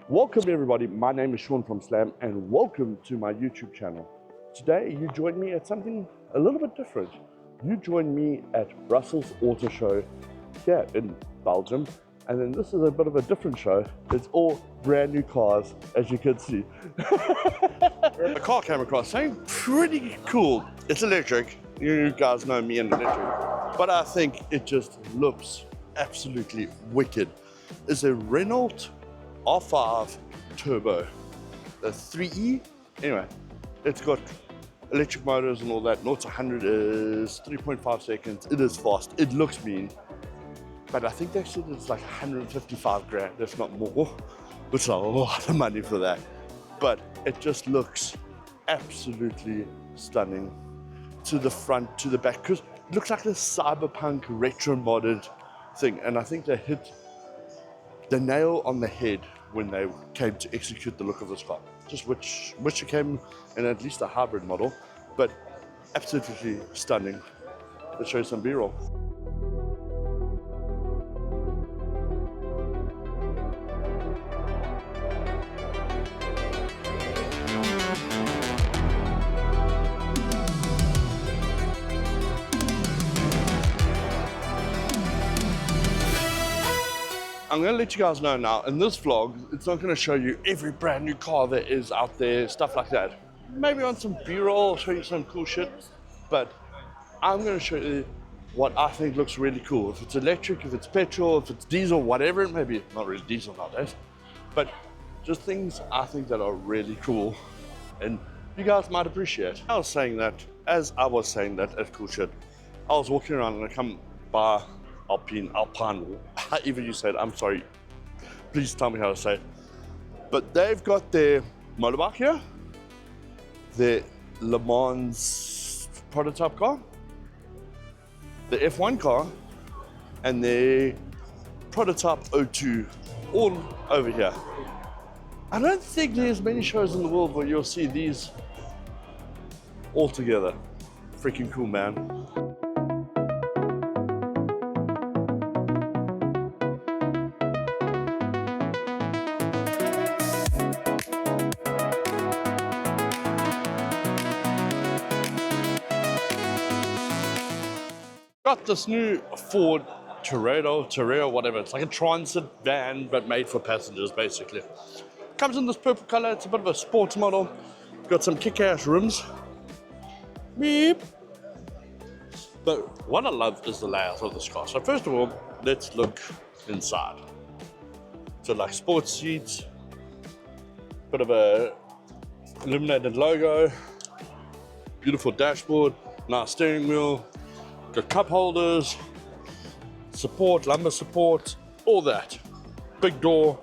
Welcome everybody, my name is Sean from Slam and welcome to my YouTube channel. Today you join me at something a little bit different. You join me at Brussels Auto Show here in Belgium, and then this is a bit of a different show. It's all brand new cars, as you can see. A car came across saying pretty cool. It's electric, you guys know me and electric, but I think it just looks absolutely wicked. It's a Renault R5 Turbo, the 3E. Anyway, it's got electric motors and all that. 0 to 100 is 3.5 seconds. It is fast. It looks mean, but I think they said it's like 155 grand, if not more, which is a lot of money for that. But it just looks absolutely stunning, to the front, to the back, because it looks like this cyberpunk retro modded thing, and I think they hit the nail on the head when they came to execute the look of this car. Just which it came in at least a hybrid model, but absolutely stunning. Let's show you some B-roll. I'm going to let you guys know now, in this vlog, it's not going to show you every brand new car that is out there, stuff like that. Maybe on some B-roll, I'll show you some cool shit, but I'm going to show you what I think looks really cool. If it's electric, if it's petrol, if it's diesel, whatever it may be. Not really diesel nowadays, but just things I think that are really cool and you guys might appreciate. I was saying that, as cool shit, I was walking around and I come by Alpine, however you say it, I'm sorry, please tell me how to say it. But they've got their motorbike here, their Le Mans prototype car, the F1 car, and their prototype O2 all over here. I don't think there's many shows in the world where you'll see these all together. Freaking cool, man. Got this new Ford Topolino, whatever. It's like a transit van, but made for passengers, basically. Comes in this purple color. It's a bit of a sports model. Got some kick-ass rims. Beep. But what I love is the layout of this car. So first of all, let's look inside. So like sports seats, bit of a illuminated logo, beautiful dashboard, nice steering wheel. Got cup holders, support, lumbar support, all that. Big door,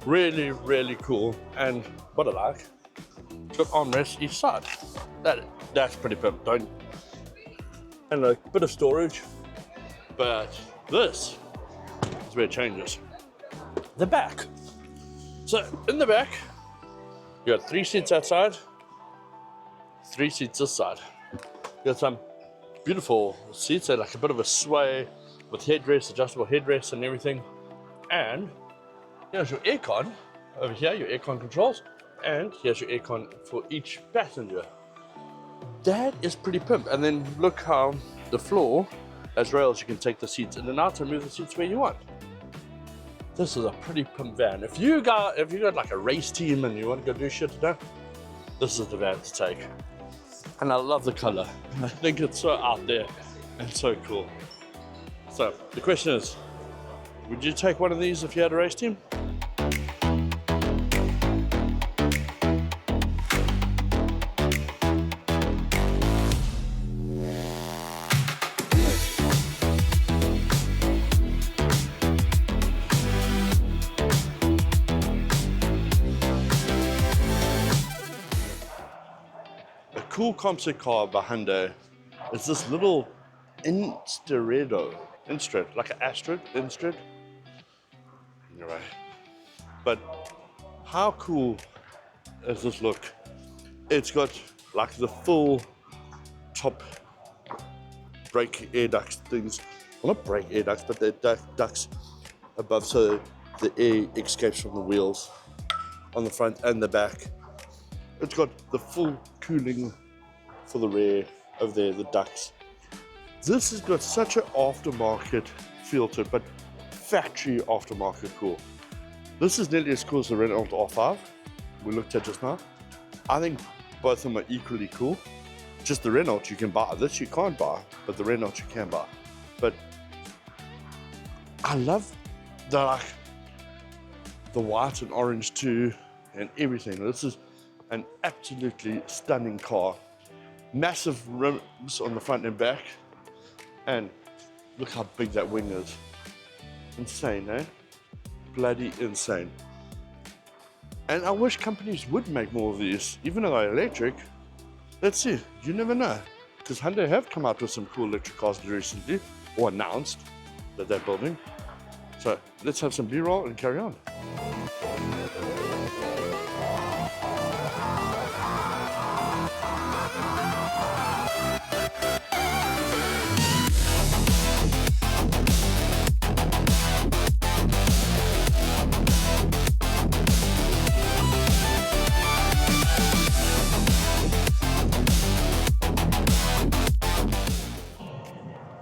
really, really cool. And what I like, it's got armrests each side. That's pretty pimp, don't? And a bit of storage, but this is where it changes. The back. So in the back, you got 3 seats outside, 3 seats this side. You got some beautiful seats, are like a bit of a sway with headrests, adjustable headrests and everything. And here's your aircon over here, your aircon controls, and here's your aircon for each passenger. That is pretty pimp. And then look how the floor has rails. You can take the seats in and out and move the seats where you want. This is a pretty pimp van. If you got like a race team and you want to go do shit today, this is the van to take. And I love the color. I think it's so out there and so cool. So the question is, would you take one of these if you had a race team? Cool concept car by Hyundai is this little Instraded, like an Astrid, Instrid. You're right. But how cool does this look? It's got like the full top brake air ducts things. Well, not brake air ducts, but the ducts above so the air escapes from the wheels. on the front and the back. It's got the full cooling for the rear over there, the ducts. This has got such an aftermarket feel to it, but factory aftermarket cool. This is nearly as cool as the Renault R5 we looked at just now. I think both of them are equally cool. Just the Renault you can buy, this you can't buy, but the Renault you can buy. But I love the white and orange too, and everything. This is an absolutely stunning car. Massive rims on the front and back, and look how big that wing is. Insane, eh? Bloody insane. And I wish companies would make more of these, even though they're electric. Let's see, you never know. Because Hyundai have come out with some cool electric cars recently, or announced that they're building. So let's have some B-roll and carry on.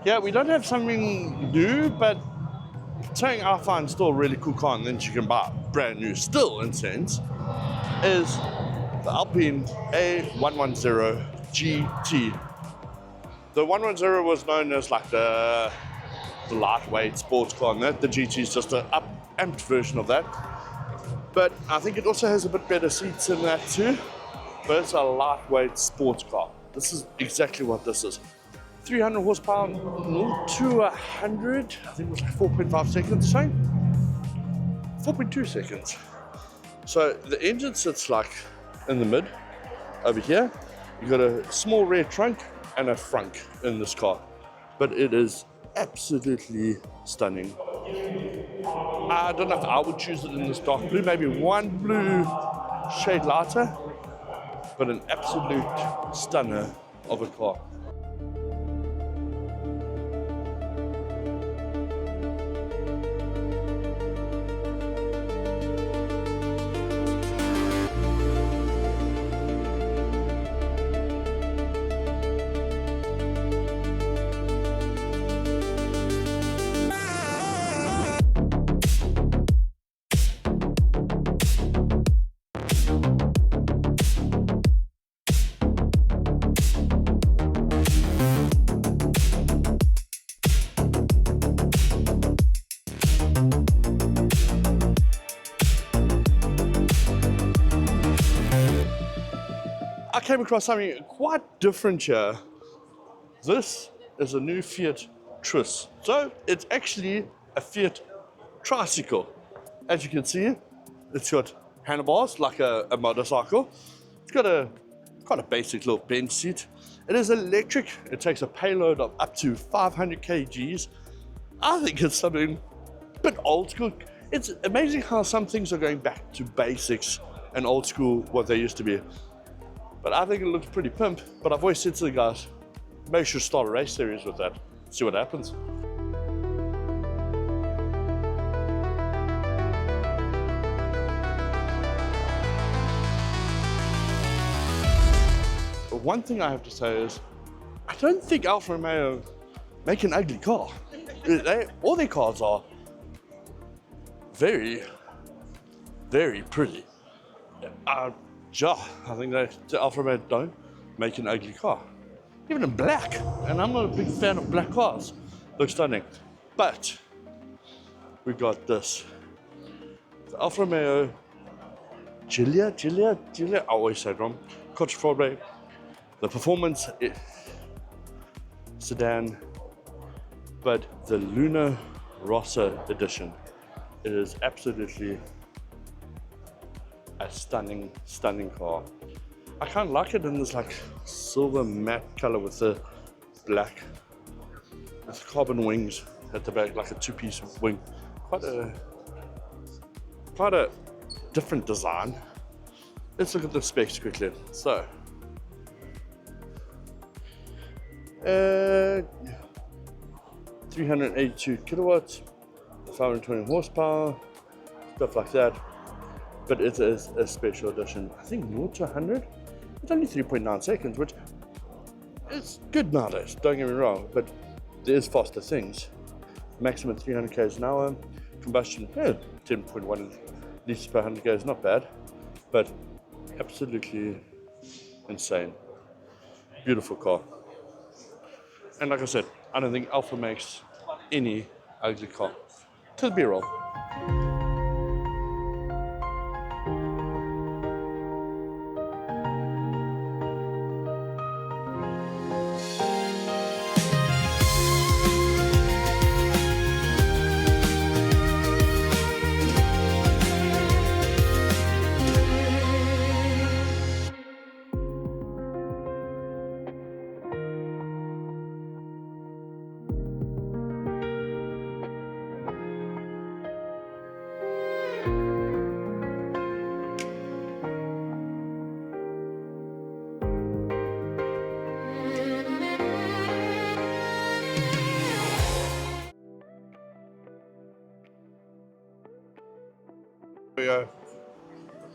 Yeah, we don't have something new, but something I find still a really cool car and then you can buy brand new, still in sense, is the Alpine A110 GT. The 110 was known as like the lightweight sports car, and the GT is just an up-amped version of that. But I think it also has a bit better seats than that too, but it's a lightweight sports car. This is exactly what this is. 300 horsepower, 0 to 100, I think it was like 4.5 seconds, same? 4.2 seconds. So the engine sits like in the mid, over here. You've got a small rear trunk and a frunk in this car, but it is absolutely stunning. I don't know if I would choose it in this dark blue, maybe one blue shade lighter, but an absolute stunner of a car. I came across something quite different here. This is a new Fiat Tris. So it's actually a Fiat tricycle. As you can see, it's got handlebars like a motorcycle. It's got quite a basic little bench seat. It is electric. It takes a payload of up to 500 kgs. I think it's something a bit old school. It's amazing how some things are going back to basics and old school, what they used to be. But I think it looks pretty pimp. But I've always said to the guys, maybe should start a race series with that. See what happens. But one thing I have to say is, I don't think Alfa Romeo make an ugly car. All their cars are very, very pretty. I think the Alfa Romeo don't make an ugly car. Even in black, and I'm not a big fan of black cars. Looks stunning. But we got this. The Alfa Romeo Giulia, I always say it wrong. Quattrofolle, the performance sedan, but the Luna Rossa edition. It is absolutely a stunning, stunning car. I kind of like it in this like silver matte color with the black, with carbon wings at the back, like a two-piece wing. Quite a different design. Let's look at the specs quickly. So, 382 kilowatts, 520 horsepower, stuff like that. but it is a special edition. I think 0 to 100, it's only 3.9 seconds, which is good nowadays, don't get me wrong, but there's faster things. Maximum 300 k's an hour, combustion, 10.1 liters per 100 k's, not bad, but absolutely insane. Beautiful car. And like I said, I don't think Alfa makes any ugly car. To the B-roll.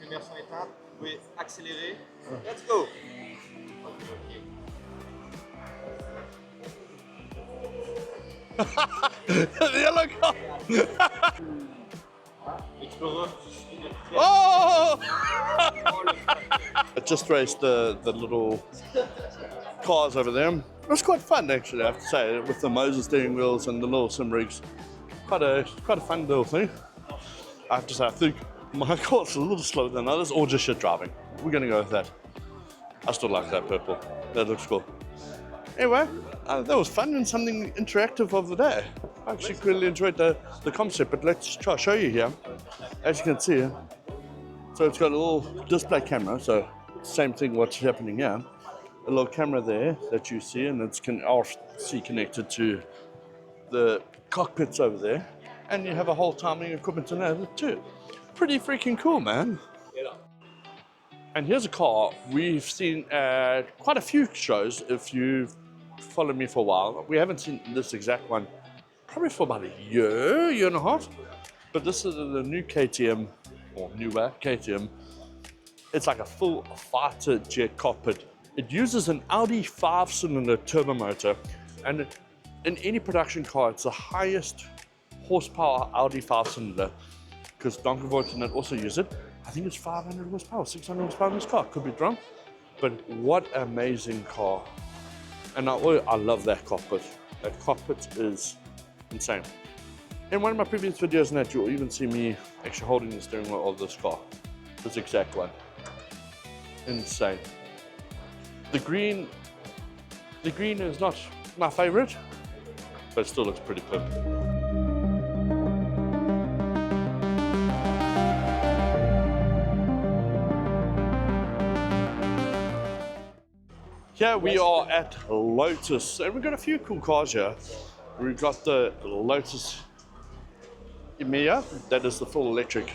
Lumière sont éteintes, vous pouvez accélérer. Let's go! The yellow car! Explorer. Oh! I just raced the little cars over there. It was quite fun actually, I have to say, with the Moses steering wheels and the little sim rigs. Quite a fun little thing. I have to say, I think my car's a little slower than others, or just shit driving. We're gonna go with that. I still like that purple. That looks cool. Anyway, that was fun and something interactive of the day. I actually really enjoyed the concept, but let's try to show you here. As you can see, so it's got a little display camera, so same thing what's happening here. A little camera there that you see, and it's RC connected to the cockpits over there. And you have a whole timing equipment in there too. Pretty freaking cool, man. And here's a car we've seen at quite a few shows. If you've followed me for a while, we haven't seen this exact one probably for about a year and a half. But this is the new KTM, or newer KTM. It's like a full fighter jet cockpit. It uses an Audi 5-cylinder turbo motor, and in any production car, it's the highest horsepower Audi 5-cylinder, because Donkey Voigt also use it. I think it's 500 horsepower, 600 horsepower in this car, could be wrong. But what an amazing car. And I love that cockpit. That cockpit is insane. In one of my previous videos in that, you'll even see me actually holding the steering wheel of this car. This exact one. Insane. The green is not my favorite, but it still looks pretty perfect. Here we are at Lotus, and we've got a few cool cars here. We've got the Lotus Emea, that is the full electric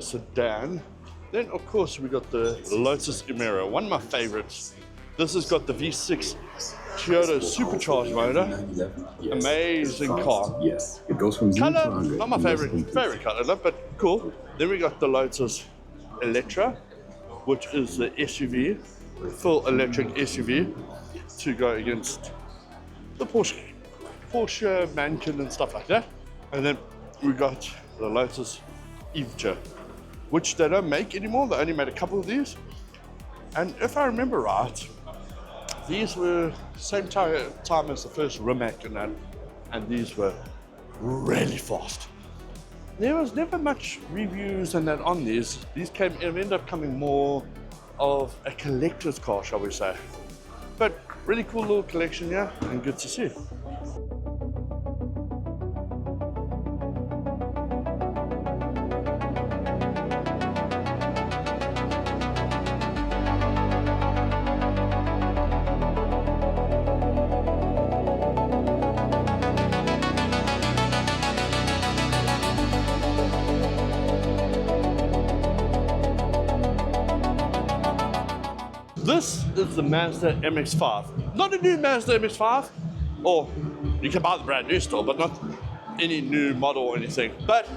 sedan. Then of course we got the Lotus Emera, one of my favorites. This has got the V6 Cielo supercharged motor. Amazing car. Yes, it goes from 0 to color, 100. not my favorite color, but cool. Then we got the Lotus Electra, which is the SUV, full electric SUV, to go against the Porsche Macan and stuff like that. And then we got the Lotus Evija, which they don't make anymore. They only made a couple of these. And if I remember right, these were same time as the first Rimac and these were really fast. There was never much reviews and that on these. These ended up coming more of a collector's car, shall we say. But really cool little collection here, and good to see. This is the Mazda MX-5. Not a new Mazda MX-5, or you can buy the brand new still, but not any new model or anything. But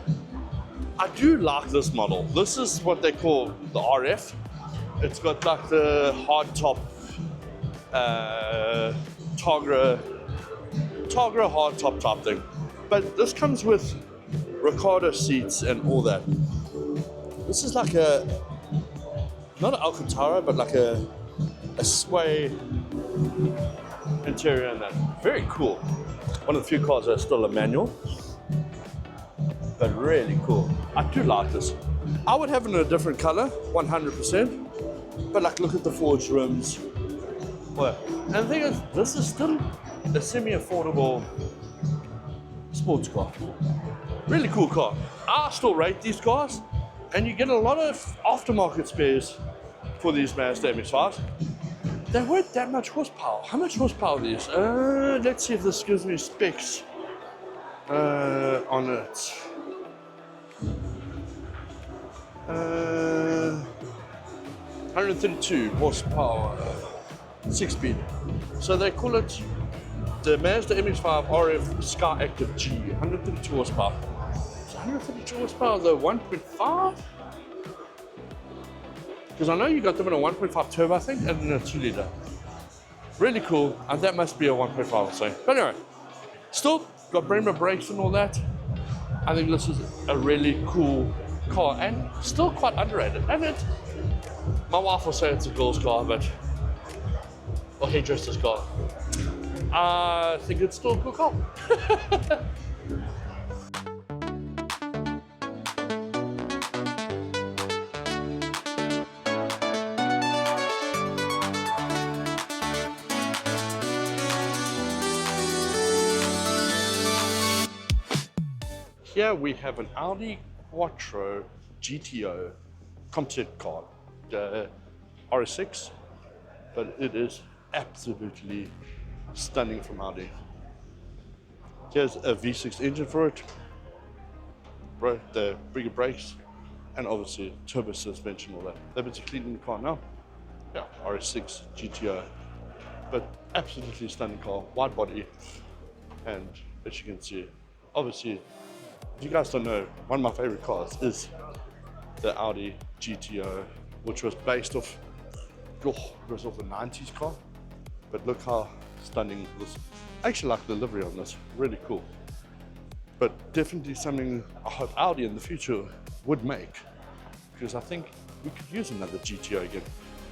I do like this model. This is what they call the RF. It's got like the hard top Targa hard top type thing. But this comes with Ricardo seats and all that. This is like a, not an Alcantara, but like a sway interior and that. Very cool. One of the few cars that are still a manual, but really cool. I do like this. I would have it in a different color, 100%. But like, look at the forged rims. Well, and the thing is, this is still a semi-affordable sports car. Really cool car. I still rate these cars, and you get a lot of aftermarket spares for these Mazda MX-5s. They weren't that much horsepower. How much horsepower are these? Let's see if this gives me specs on it. 132 horsepower, 6-speed. So they call it the Mazda MX-5 RF Sky Active G, 132 horsepower. Is 132 horsepower the 1.5? Because I know you got them in a 1.5 turbo, I think, and in a 2-liter. Really cool, and that must be a 1.5 or so. But anyway, still got Bremer brakes and all that. I think this is a really cool car and still quite underrated. And it, my wife will say it's a girl's car, but, or hairdresser's car. I think it's still a cool car. Here we have an Audi Quattro GTO concept car, the RS6, but it is absolutely stunning from Audi. Here's a V6 engine for it, the bigger brakes, and obviously turbo suspension, all that. They're busy cleaning the car now. Yeah, RS6 GTO, but absolutely stunning car, wide body, and as you can see, obviously, if you guys don't know, one of my favorite cars is the Audi GTO, which was based off, it was off a 90s car, but look how stunning this. I actually like the livery on this, really cool. But definitely something I hope Audi in the future would make, because I think we could use another GTO again.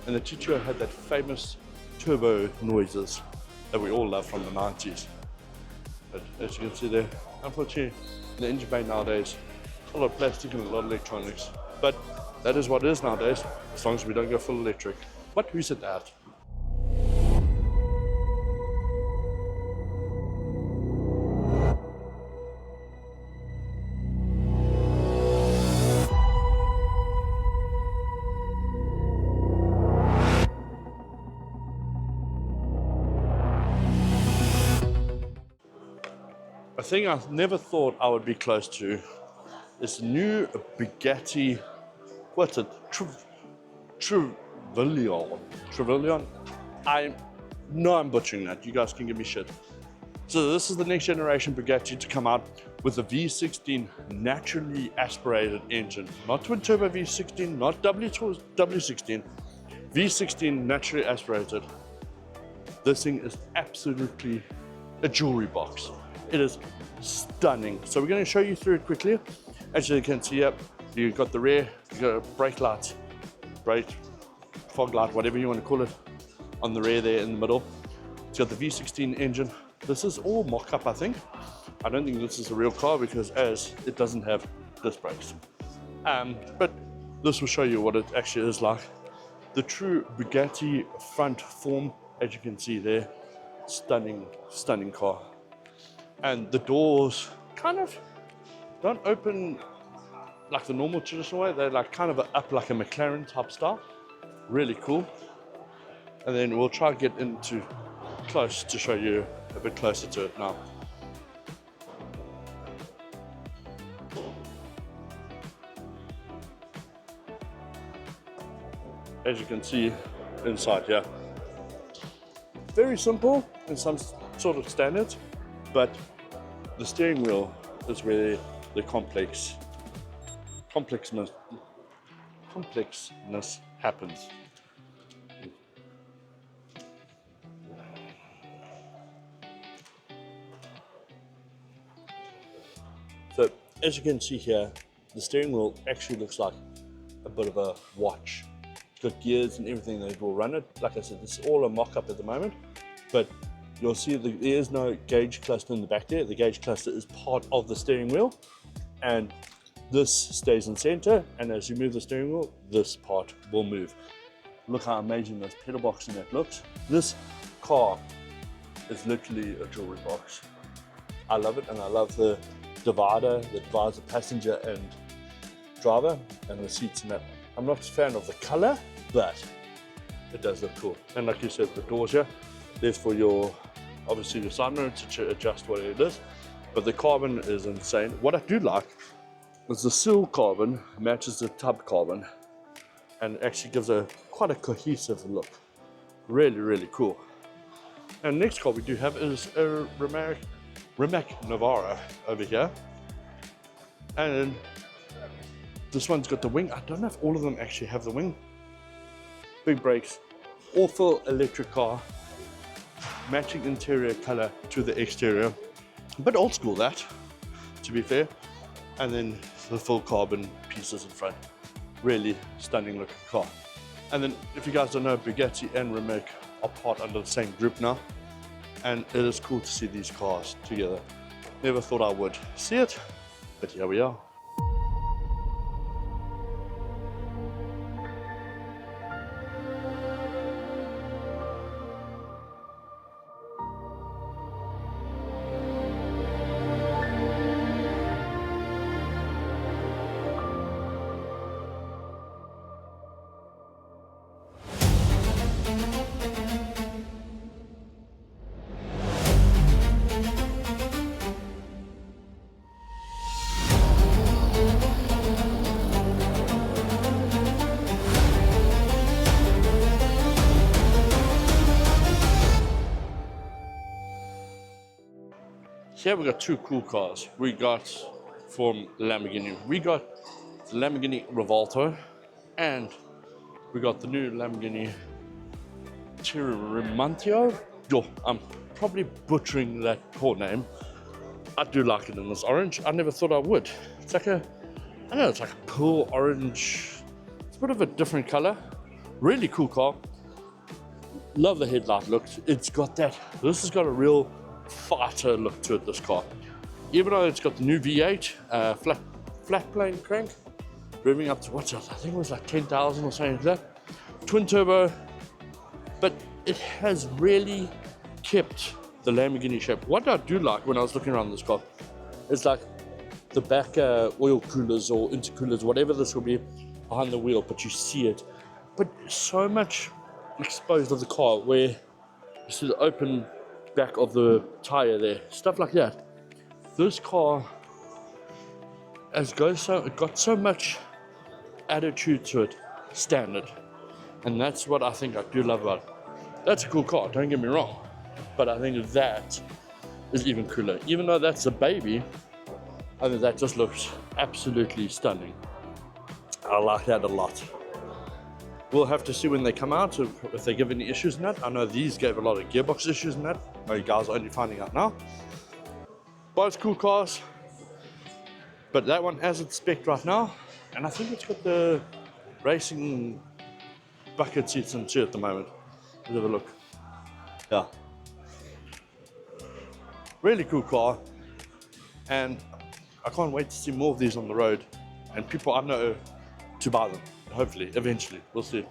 And the GTO had that famous turbo noises that we all love from the 90s. But as you can see there, unfortunately, the engine bay nowadays, a lot of plastic and a lot of electronics. But that is what it is nowadays, as long as we don't go full electric. But who said that? A thing I never thought I would be close to is the new Bugatti, what's it, Trevillion. I know I'm butchering that, you guys can give me shit. So this is the next generation Bugatti to come out with a V16 naturally aspirated engine. Not twin turbo V16, not W16, V16 naturally aspirated. This thing is absolutely a jewelry box. It is stunning. So we're going to show you through it quickly. As you can see, yep, you've got the rear, you've got a brake light, fog light, whatever you want to call it, on the rear there in the middle. It's got the V16 engine. This is all mock-up, I think. I don't think this is a real car because as it doesn't have disc brakes. But this will show you what it actually is like. The true Bugatti front form, as you can see there, stunning, stunning car. And the doors kind of don't open like the normal traditional way. They're like kind of up like a McLaren type style. Really cool. And then we'll try to get into close to show you a bit closer to it now. As you can see inside here, very simple in some sort of standards, but the steering wheel is where the complex complexness happens. So as you can see here, the steering wheel actually looks like a bit of a watch. It's got gears and everything that will run it. Like I said, this is all a mock-up at the moment, but you'll see there is no gauge cluster in the back there. The gauge cluster is part of the steering wheel, and this stays in center, and as you move the steering wheel, this part will move. Look how amazing this pedal box in that looks. This car is literally a jewelry box. I love it, and I love the divider that divides the passenger and driver, and the seats in that. I'm not a fan of the color, but it does look cool. And like you said, the doors here, there's for your, obviously your side mirror to adjust what it is, but the carbon is insane. What I do like is the sill carbon matches the tub carbon and actually gives quite a cohesive look. Really, really cool. And next car we do have is a Rimac Navara over here, and this one's got the wing. I don't know if all of them actually have the wing. Big brakes, all full electric car, matching interior color to the exterior, a bit old school that, to be fair. And then the full carbon pieces in front, really stunning looking car. And then if you guys don't know, Bugatti and Rimac are part under the same group now, and it is cool to see these cars together. Never thought I would see it, but here we are. Here we got two cool cars. We got from Lamborghini. We got the Lamborghini Revuelto, and we got the new Lamborghini Tirremonte. Yo, I'm probably butchering that poor name. I do like it in this orange. I never thought I would. It's like I don't know, it's like a pearl orange. It's a bit of a different color. Really cool car. Love the headlight look. It's got that. This has got a real fighter look to it, this car. Even though it's got the new V8 flat plane crank, revving up to what's it? I think it was like 10,000 or something like that. Twin turbo, but it has really kept the Lamborghini shape. What I do like when I was looking around this car is like the back oil coolers or intercoolers, whatever this will be, behind the wheel, but you see it. But so much exposed of the car where you see the open back of the tire there, stuff like that. This car it got so much attitude to it, standard, and that's what I think I do love about it. That's a cool car, don't get me wrong, but I think that is even cooler. Even though that's a baby, I think that just looks absolutely stunning. I like that a lot. We'll have to see when they come out if they give any issues in that. I know these gave a lot of gearbox issues in that. No, you guys are only finding out now. Both cool cars, but that one has its spec right now, and I think it's got the racing bucket seats in too at the moment. Let's have a look. Yeah. Really cool car, and I can't wait to see more of these on the road, and people I know to buy them. Hopefully, eventually, we'll see.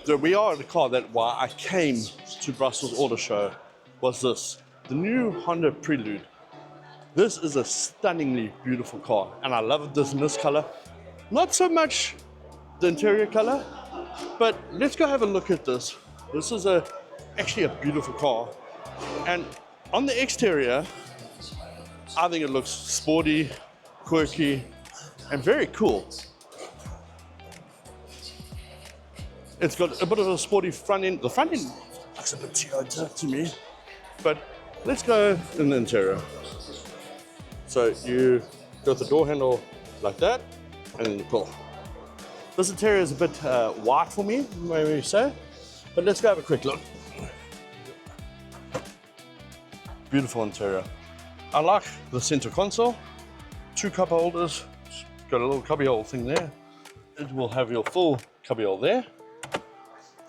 So we are the car that why I came to Brussels Auto Show was this, the new Honda Prelude. This is a stunningly beautiful car, and I love this in this color. Not so much the interior color, but let's go have a look at this. This is actually a beautiful car, and on the exterior, I think it looks sporty, quirky, and very cool. It's got a bit of a sporty front end. The front end looks a bit Toyota to me, but let's go in the interior. So you got the door handle like that, and then you pull. This interior is a bit wide for me, maybe say, but let's go have a quick look. Beautiful interior. I like the center console, 2 cup holders, got a little cubbyhole thing there. It will have your full cubbyhole there,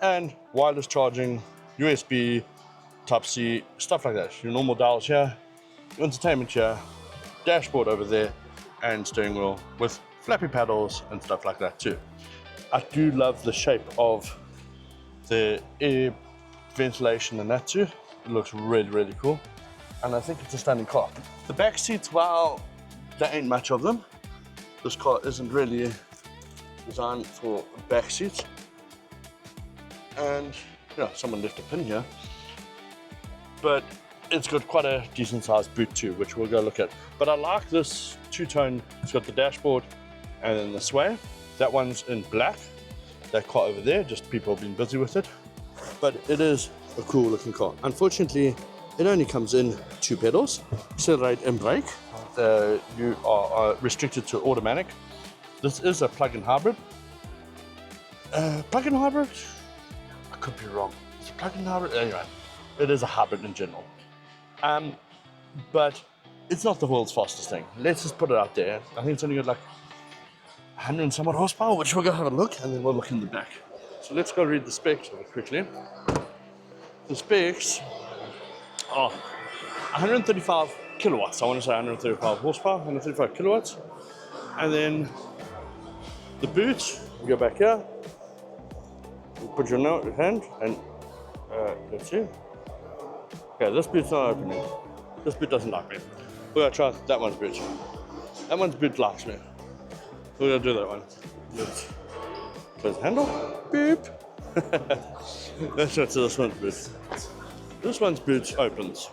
and wireless charging, USB, Type-C, stuff like that. Your normal dials here, entertainment here, dashboard over there, and steering wheel with flappy paddles and stuff like that too. I do love the shape of the air ventilation and that too. It looks really, really cool. And I think it's a stunning car. The back seats, well, there ain't much of them. This car isn't really designed for back seats. And yeah, someone left a pin here. But it's got quite a decent sized boot too, which we'll go look at. But I like this two-tone. It's got the dashboard and then the sway. That one's in black. That car over there, just people have been busy with it. But it is a cool looking car. Unfortunately, it only comes in 2 pedals, accelerate and brake. You are restricted to automatic. This is a plug-in hybrid. Plug-in hybrid? I could be wrong. It's a plug-in hybrid? Anyway, it is a hybrid in general. But it's not the world's fastest thing. Let's just put it out there. I think it's only got like 100 and some odd horsepower, which we'll go have a look, and then we'll look in the back. So let's go read the specs quickly. The specs are 135 kilowatts. I want to say 135 horsepower, 135 kilowatts. And then the boot, you go back here, you put your hand, and let's see. Okay, this boot's not opening. This boot doesn't like me. We're gonna try that one's boot. That one's boot likes me. We're gonna do that one. Let's close the handle. Beep. Let's go to this one's boot. This one's boot opens.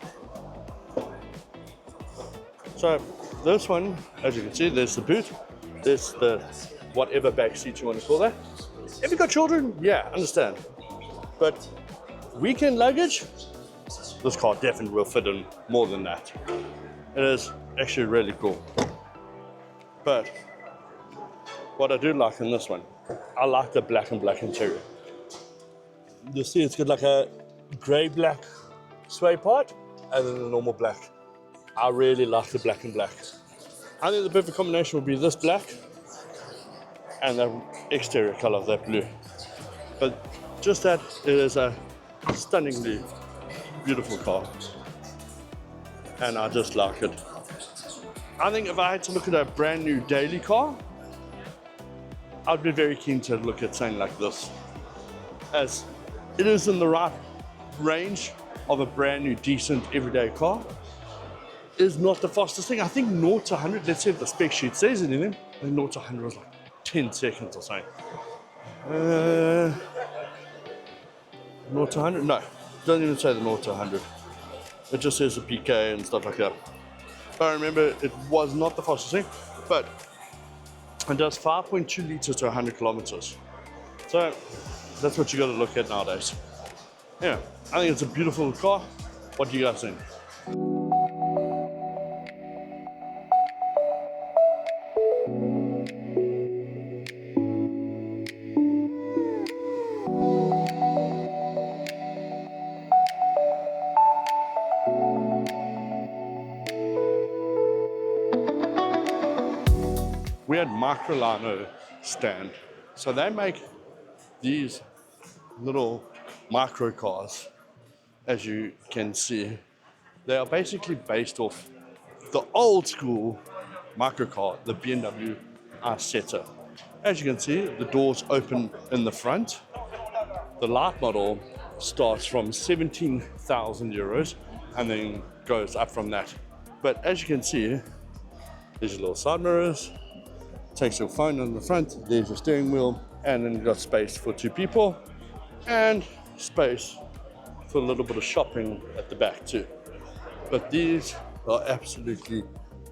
So this one, as you can see, there's the boot. There's the whatever back seat you want to call that. If you've got children, yeah, understand. But weekend luggage, this car definitely will fit in more than that. It is actually really cool. But what I do like in this one, I like the black and black interior. You see it's got like a grey-black sway part and then the normal black. I really like the black and black. I think the perfect combination would be this black and the exterior color of that blue. But just that, it is a stunningly beautiful car. And I just like it. I think if I had to look at a brand new daily car, I'd be very keen to look at something like this, as it is in the right range of a brand new, decent, everyday car. It is not the fastest thing. I think 0 to 100, let's see if the spec sheet says anything. I think 0 to 100 was like 10 seconds or something. 0 to 100? No, doesn't even say the 0 to 100. It just says the PK and stuff like that. But I remember it was not the fastest thing, but it does 5.2 liters to 100 kilometers. So that's what you got to look at nowadays. Yeah, I think it's a beautiful car. What do you guys think? We had Microlino stand. So they make these little microcars, as you can see. They are basically based off the old school microcar, the BMW i7. As you can see, the doors open in the front. The light model starts from 17,000 euros and then goes up from that. But as you can see, there's your little side mirrors, takes your phone on the front, there's your steering wheel, and then you've got space for 2 people and space for a little bit of shopping at the back too. But these are absolutely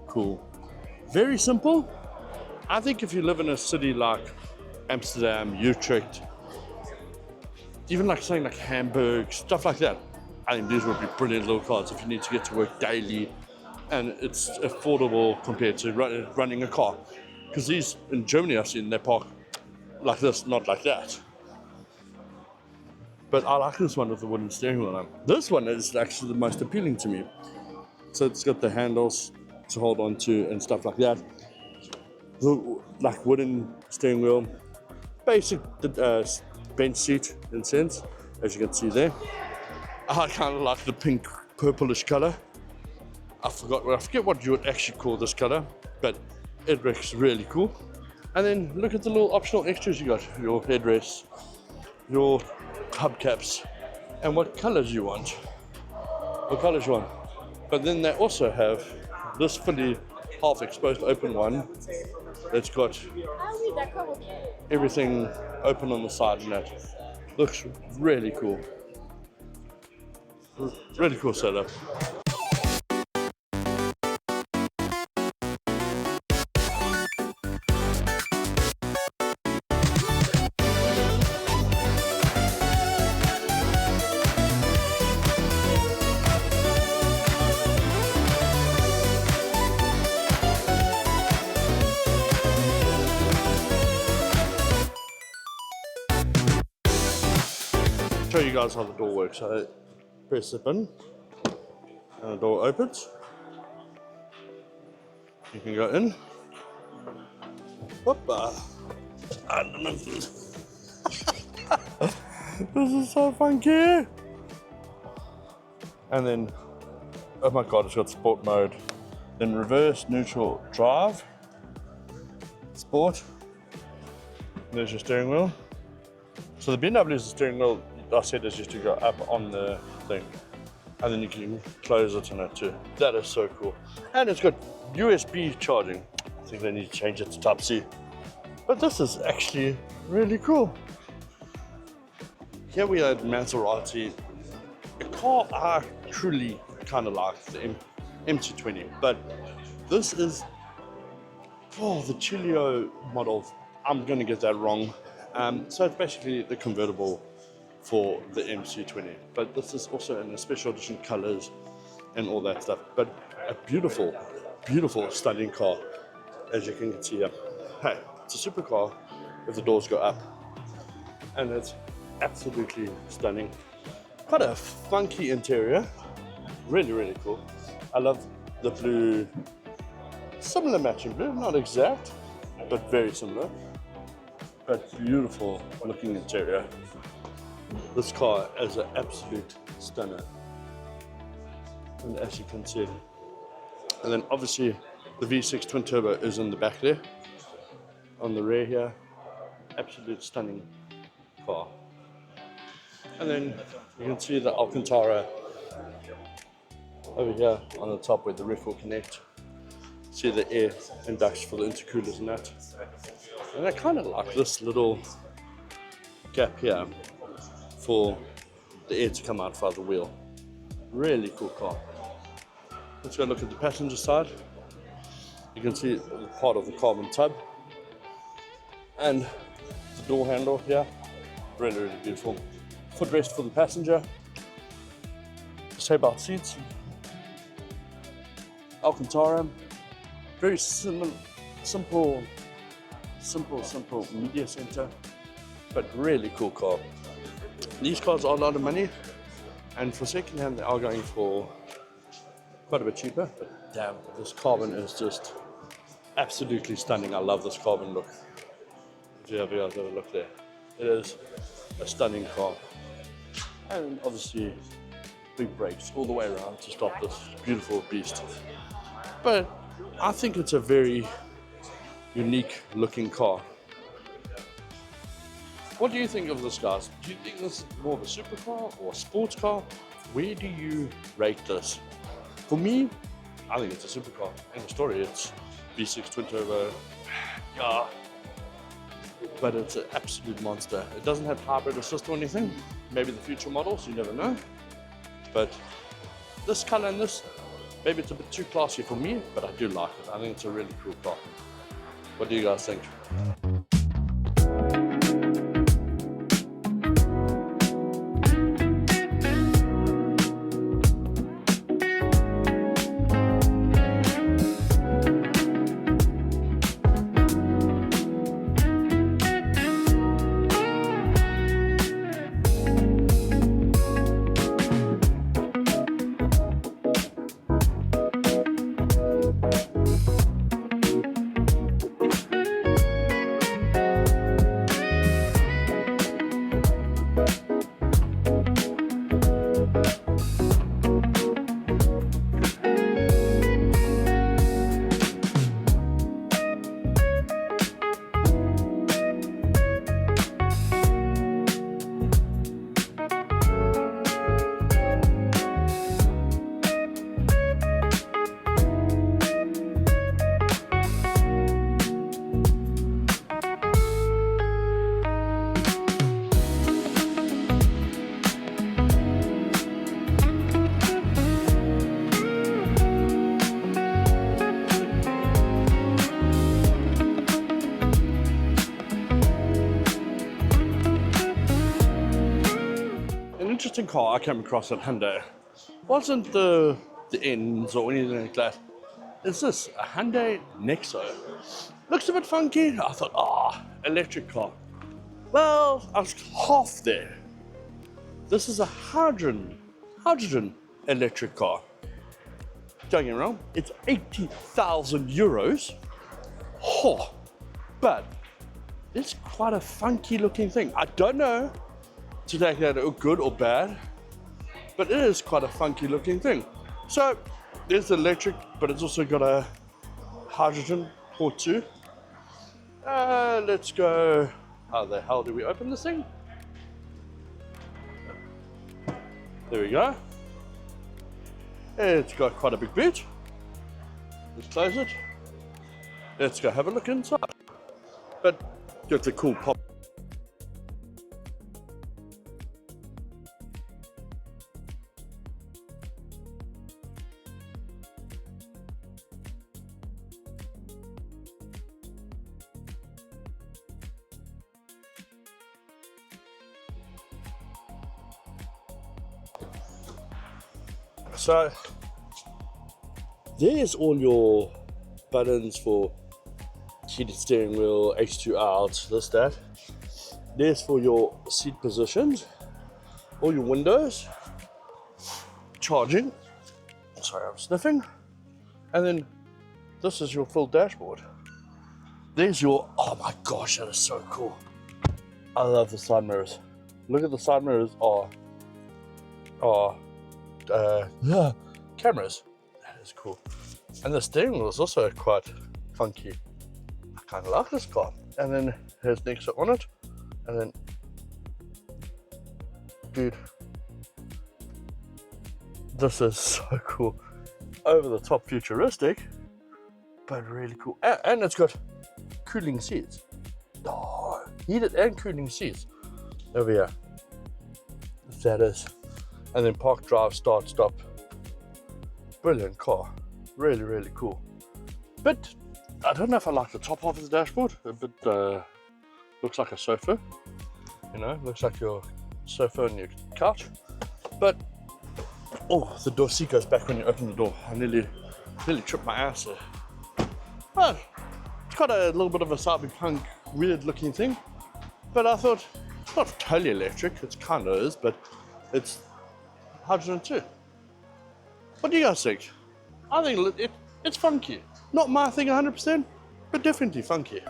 cool. Very simple. I think if you live in a city like Amsterdam, Utrecht, even like saying like Hamburg, stuff like that, I think these would be brilliant little cars if you need to get to work daily and it's affordable compared to running a car. Because these in Germany I've seen they park like this, not like that. But I like this one with the wooden steering wheel on. This one is actually the most appealing to me. So it's got the handles to hold on to and stuff like that. The, like wooden steering wheel, basic bench seat in a sense, as you can see there. I kind of like the pink purplish color. I forget what you would actually call this color, but it looks really cool. And then look at the little optional extras you got: your headrests, your hubcaps, and what colors you want. What colors you want. But then they also have this fully half exposed open one that's got everything open on the side, and that looks really cool. Really cool setup. Show you guys how the door works. So press the button and the door opens. You can go in. Whoopa. I don't know. This is so funky. And then, oh my god, it's got sport mode. Then reverse, neutral, drive, sport. There's your steering wheel. So the BMW's steering wheel, I said, is just to go up on the thing, and then you can close it on it too. That is so cool. And it's got USB charging. I think they need to change it to Type-C. But this is actually really cool. Here we are at Maserati, a car I truly kind of like, the MT20. But this is, the Cielo model. I'm going to get that wrong. So it's basically the convertible for the MC20, but this is also in the special edition colors and all that stuff. But a beautiful, beautiful, stunning car, as you can see here. Hey, it's a supercar if the doors go up, and it's absolutely stunning. Quite a funky interior, really, really cool. I love the blue, similar matching blue, not exact, but very similar. But beautiful looking interior. This car is an absolute stunner, and as you can see, and then obviously the V6 twin turbo is in the back there, on the rear here. Absolute stunning car. And then you can see the Alcantara over here on the top where the roof will connect. See the air induction for the intercoolers and that. And I kind of like this little gap here for the air to come out via the wheel. Really cool car. Let's go look at the passenger side. You can see part of the carbon tub and the door handle here. Really, really beautiful. Footrest for the passenger. Tape out seats. Alcantara. Very simple media center, but really cool car. These cars are a lot of money, and for second hand they are going for quite a bit cheaper, but damn, this carbon is just absolutely stunning. I love this carbon look. If you guys have a look there, it is a stunning car. And obviously big brakes all the way around to stop this beautiful beast. But I think it's a very unique looking car. What do you think of this, guys? Do you think this is more of a supercar or a sports car? Where do you rate this? For me, I think it's a supercar. End of story. It's V6 twin turbo. Yeah, but it's an absolute monster. It doesn't have hybrid assist or anything. Maybe the future models, you never know. But this color and this, maybe it's a bit too classy for me, but I do like it. I think it's a really cool car. What do you guys think? Interesting car I came across at Hyundai wasn't the ends or anything like that. It's this, a Hyundai Nexo. Looks a bit funky. I thought, electric car. Well, I was half there. This is a hydrogen electric car. Don't get me wrong, it's 80,000 euros. Oh, but it's quite a funky looking thing. I don't know to take that good or bad, but it is quite a funky looking thing. So there's the electric, but it's also got a hydrogen port too. Let's go. How the hell do we open this thing? There we go. It's got quite a big boot. Let's close it. Let's go have a look inside. But it's a cool pop. So there's all your buttons for heated steering wheel, H2 out, this, that. There's for your seat positions, all your windows, charging. Sorry, I'm sniffing. And then this is your full dashboard. There's your, oh my gosh, that is so cool. I love the side mirrors. Look at the side mirrors yeah, cameras. That is cool. And the steering wheel is also quite funky. I kind of like this car. And then here's Nexo on it. And then, dude, this is so cool. Over the top, futuristic, but really cool. And it's got cooling seats. Oh, heated and cooling seats. Over here. That is. And then park, drive, start, stop. Brilliant car. Really, really cool. But I don't know if I like the top half of the dashboard. A bit looks like a sofa. You know, looks like your sofa on your couch. But oh, the door seat goes back when you open the door. I nearly tripped my ass there. Well, it's got a little bit of a cyberpunk, weird looking thing. But I thought, it's not totally electric. It kind of is, but it's hydrogen too. What do you guys think? I think it's funky. Not my thing 100%, but definitely funky.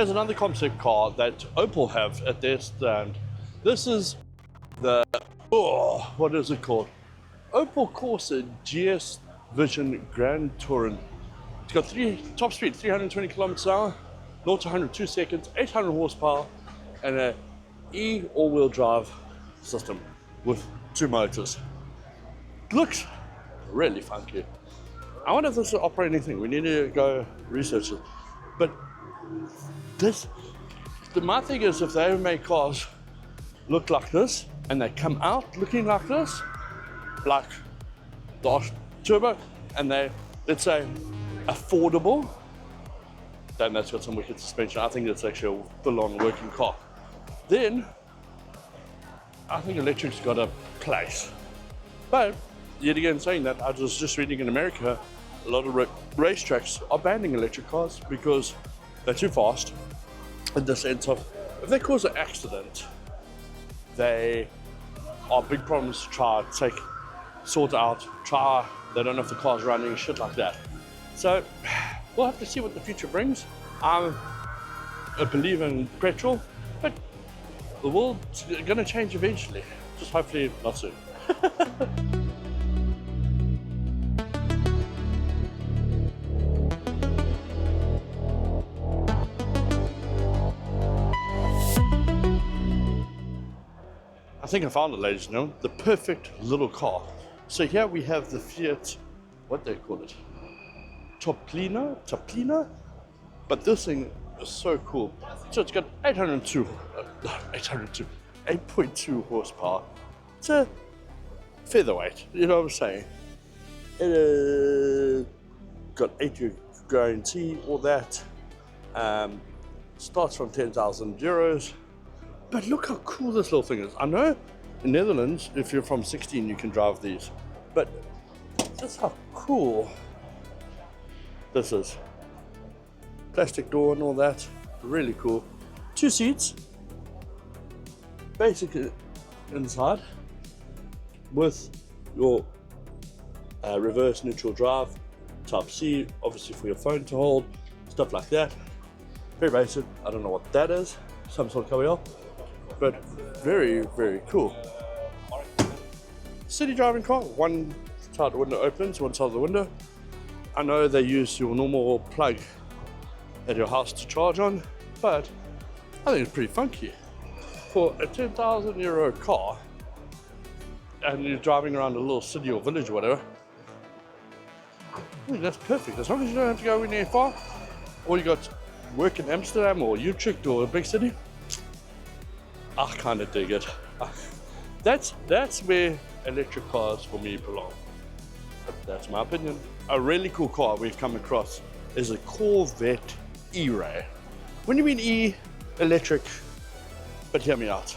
Here's another concept car that Opel have at their stand. This is the, what is it called? Opel Corsa GS Vision Grand Touring. It's got top speed 320 kilometers an hour, 0 to 100 2 seconds, 800 horsepower, and a all-wheel drive system with 2 motors. Looks really funky. I wonder if this will operate anything. We need to go research it. But my thing is, if they ever make cars look like this and they come out looking like this, like the R5 Turbo, and they, let's say, affordable, then that's got some wicked suspension. I think it's actually a full-on working car. Then I think electric's got a place. But yet again, saying that, I was just reading in America, a lot of racetracks are banning electric cars because they're too fast, in the sense of if they cause an accident, they are big problems to sort out, they don't know if the car's running, shit like that. So we'll have to see what the future brings. I'm a believer in petrol, but the world's gonna change eventually. Just hopefully not soon. I think I found it, ladies and gentlemen, the perfect little car. So here we have the Fiat, what they call it? Topolino? But this thing is so cool. So it's got 8.2 horsepower. It's a featherweight, you know what I'm saying? It got 8-year guarantee, all that. Starts from 10,000 euros. But look how cool this little thing is. I know in Netherlands, if you're from 16, you can drive these. But just how cool this is. Plastic door and all that, really cool. 2 seats, basically inside, with your reverse neutral drive, type C, obviously for your phone to hold, stuff like that. Very basic, I don't know what that is, some sort of caviar, but very, very cool. City driving car, one side of the window opens, one side of the window. I know they use your normal plug at your house to charge on, but I think it's pretty funky. For a 10,000 euro car, and you're driving around a little city or village or whatever, I think that's perfect. As long as you don't have to go anywhere far, or you got work in Amsterdam or Utrecht or a big city, I kind of dig it. That's where electric cars for me belong. But that's my opinion. A really cool car we've come across is a Corvette E-Ray. When you mean E, electric, but hear me out.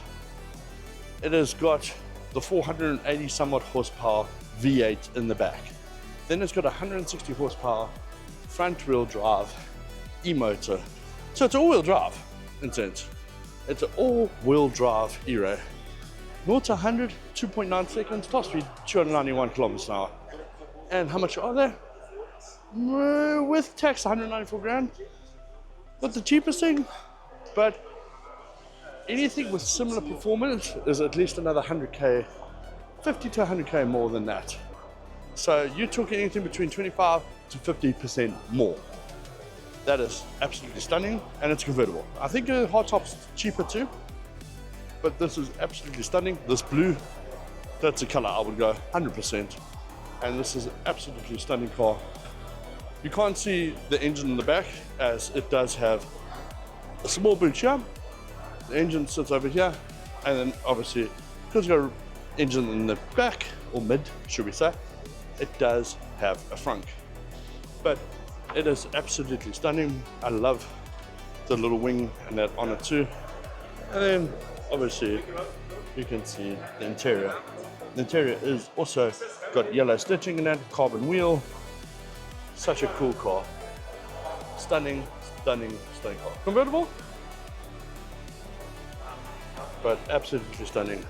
It has got the 480 somewhat horsepower V8 in the back. Then it's got 160 horsepower front wheel drive e-motor. So it's all-wheel drive in sense. It's an all-wheel drive E-Ray. 0 to 100, 2.9 seconds, top speed 291 kilometers an hour. And how much are they? With tax, 194 grand. Not the cheapest thing, but anything with similar performance is at least another 100k, 50 to 100k more than that. So you're talking anything between 25 to 50% more. That is absolutely stunning, and it's convertible. I think a hardtop's cheaper too, but this is absolutely stunning. This blue, that's a color I would go 100%. And this is an absolutely stunning car. You can't see the engine in the back, as it does have a small boot here. The engine sits over here, and then obviously, because you've got an engine in the back, or mid, should we say, it does have a frunk. But it is absolutely stunning. I love the little wing and that on it too. And then obviously you can see the interior. The interior is also got yellow stitching in that, carbon wheel. Such a cool car. Stunning, stunning, stunning car. Convertible, but absolutely stunning.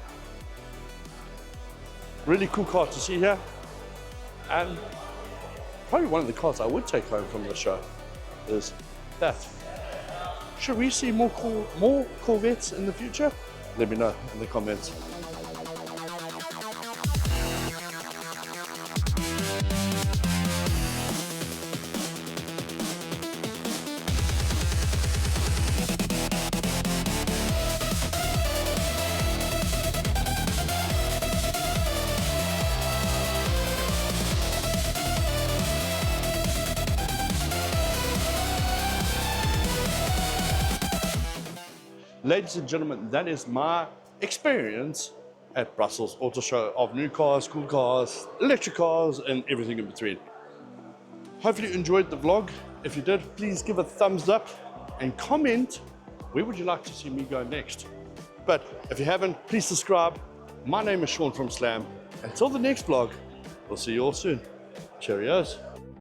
Really cool car to see here. And probably one of the cars I would take home from the show is that Should we see more Corvettes in the future? Let me know in the comments. Ladies and gentlemen, that is my experience at Brussels Auto Show of new cars, cool cars, electric cars, and everything in between. Hopefully you enjoyed the vlog. If you did, please give a thumbs up and comment where would you like to see me go next. But if you haven't, please subscribe. My name is Sean from Slam. Until the next vlog, we'll see you all soon. Cheerios.